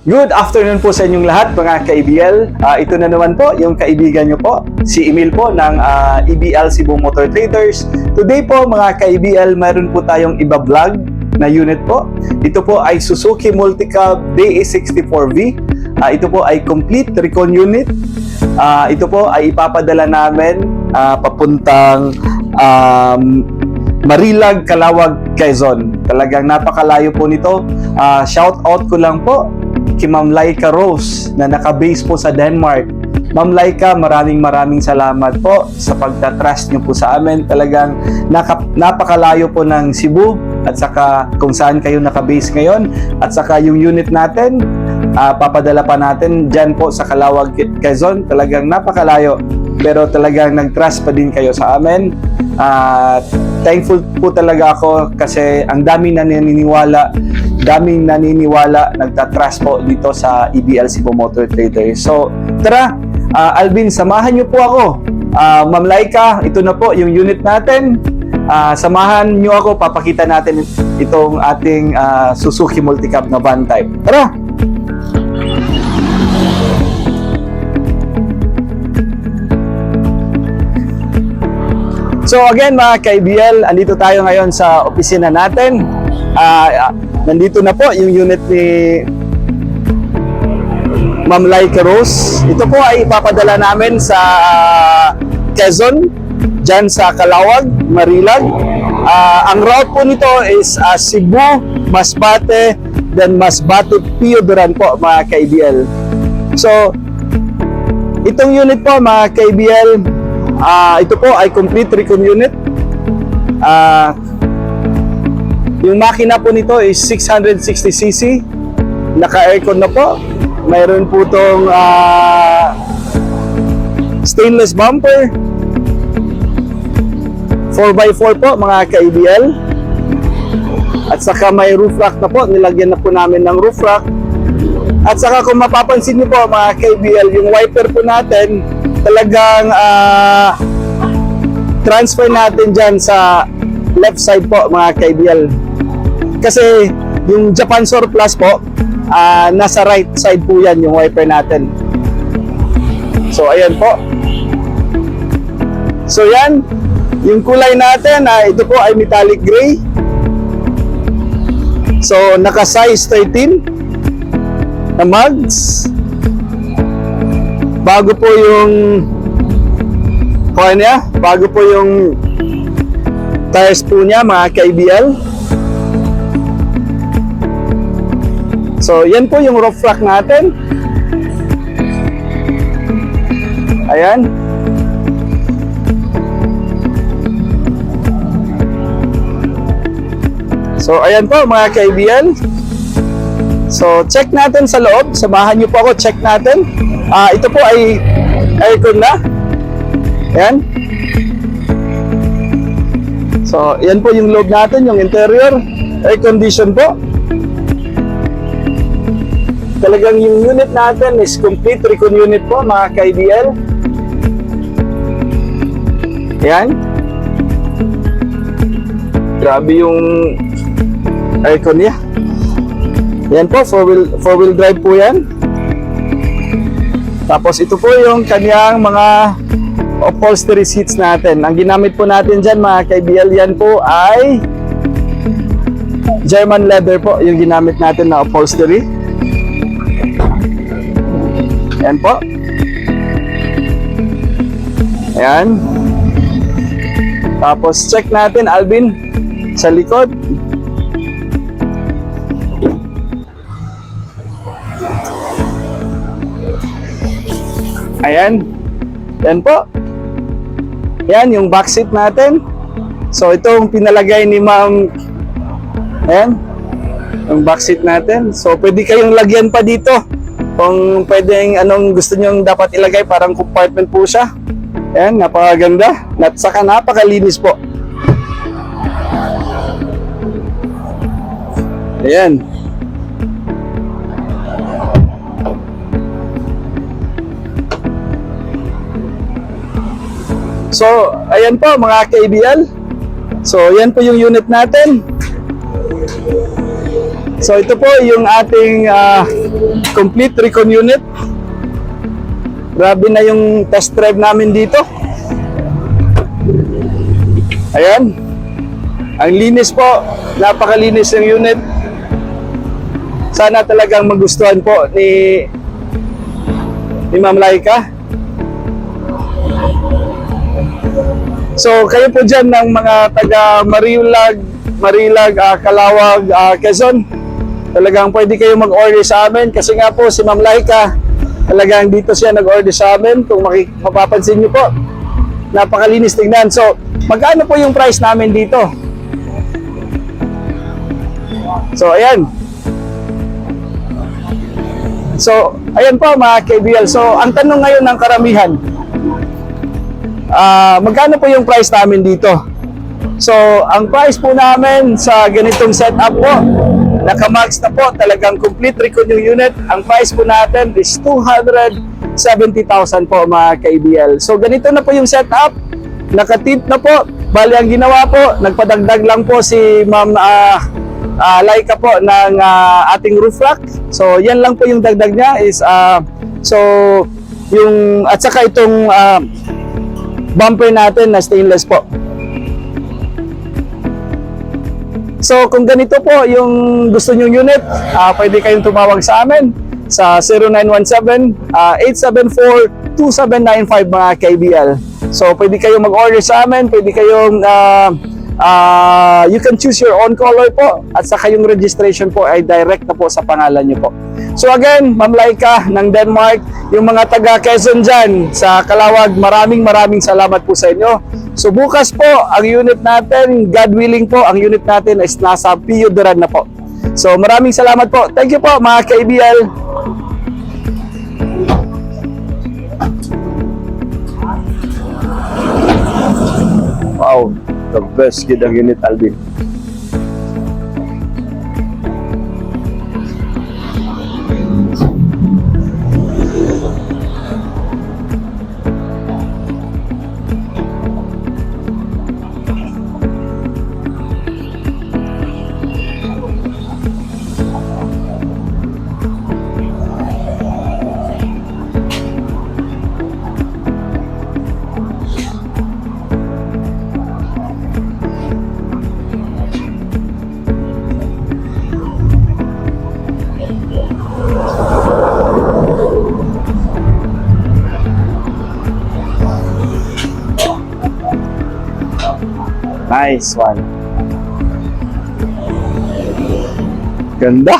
Good afternoon po sa inyong lahat mga ka-EBL. Ito na naman po yung kaibigan nyo po, si Emil po ng EBL Cebu Motor Traders. Today po mga ka-EBL, mayroon po tayong iba-vlog na unit po. Ito po ay Suzuki Multicab DA64V. Ito po ay complete recon unit. Ito po ay ipapadala namin papuntang Marilag, Calawag, Quezon. Talagang napakalayo po nito. Shout out ko lang po kay Ma'am Laika Rose na naka-base po sa Denmark. Ma'am Laika, maraming salamat po sa pagtatrust niyo po sa amin. Talagang napakalayo po ng Cebu at saka kung saan kayo naka-base ngayon. At saka yung unit natin, papadala pa natin dyan po sa Calawag, Quezon. Talagang napakalayo. Pero talagang nag-trust pa din kayo sa amin. Thankful po talaga ako kasi ang daming naniniwala, nagtatrust po dito sa EBL Cebu Motor Traders. So, tara, Alvin, samahan niyo po ako. Ma'am Laika, ito na po yung unit natin. Samahan niyo ako, papakita natin itong ating Suzuki Multicab na van type. Tara! So again mga ka-EBL, andito tayo ngayon sa opisina natin. Nandito na po yung unit ni Ma'am Laika Rose. Ito po ay ipapadala namin sa Quezon, dyan sa Calawag, Marilag. Ang route po nito is Cebu, Masbate, then Masbate, Pio Duran po mga ka-EBL. So, itong unit po mga ka-EBL, ito po ay complete recon unit. Yung makina po nito is 660cc. Naka-aircon na po. Mayroon po itong stainless bumper. 4x4 po mga ka-EBL. At saka may roof rack na po. Nilagyan na po namin ng roof rack. At saka kung mapapansin niyo po mga ka-EBL, yung wiper po natin talagang transfer natin dyan sa left side po mga ka-EBL. Kasi yung Japan Surplus po, nasa right side po yan yung wiper natin. So ayan po. So yan, yung kulay natin, ito po ay metallic gray. So naka size 13 na mugs. Bago po yung bago po yung tires po niya mga ka-EBL. So yan po yung roof rack natin. Ayan. So ayan po mga ka-EBL. So check natin sa loob. Samahan niyo po ako, check natin. Ito po ay aircon na. Ayan. So, yan po yung loob natin, yung interior. Air condition po. Talagang yung unit natin is complete recon unit po, mga ka-EBL. Ayan. Grabe yung aircon niya. Yan po, four wheel drive po yan. Tapos ito po yung kanyang mga upholstery seats natin. Ang ginamit po natin dyan mga ka-EBL, yan po ay German leather po yung ginamit natin na upholstery. Yan po. Ayan. Tapos check natin Alvin sa likod. Ayan. Yan po. Yan yung back seat natin. So itong pinalagay ni Ma'am. Ayan. Yung back seat natin. So pwede kayong lagyan pa dito. Kung pwedeng anong gusto nyo dapat ilagay, parang compartment po siya. Ayan, napakaganda. At saka napakalinis po. Ayan. So, ayan po mga ka-EBL. So, yan po yung unit natin. So, ito po yung ating complete recon unit. Grabe na yung test drive namin dito. Ayan. Ang linis po. Napakalinis ng unit. Sana talagang magustuhan po ni Ma'am Laika. So kayo po dyan ng mga taga Marilag, Calawag, Quezon, talagang pwede kayo mag-order sa amin kasi nga po si Ma'am Laika, talagang dito siya nag-order sa amin. Kung mapapansin nyo po, napakalinis tingnan. So magkano po yung price namin dito? So ayan. So ayan po mga KBL. So ang tanong ngayon ng karamihan, magkano po yung price namin dito? So, ang price po namin sa ganitong setup po, naka-max na po, talagang complete recon yung unit. Ang price po natin is 270,000 po mga KBL. So, ganito na po yung setup. Naka-tint na po. Bali, ang ginawa po, nagpadagdag lang po si Ma'am Laika po ng ating roof rack. So, yan lang po yung dagdag niya is, so, yung, at saka itong bumper natin na stainless po. So kung ganito po yung gusto nyong unit, pwede kayong tumawag sa amin sa 0917-874-2795 mga KBL. So pwede kayong mag-order sa amin, pwede kayong you can choose your own color po, at saka yung registration po ay direct na po sa pangalan nyo po. So again, Ma'am Laika ng Denmark, yung mga taga Quezon dyan sa Calawag, maraming salamat po sa inyo. So bukas po, ang unit natin, God willing po, ang unit natin is nasa Pio Duran na po. So maraming salamat po. Thank you po mga KBL. Wow, the best gid ang unit, Alvin. Nice one. Ganda.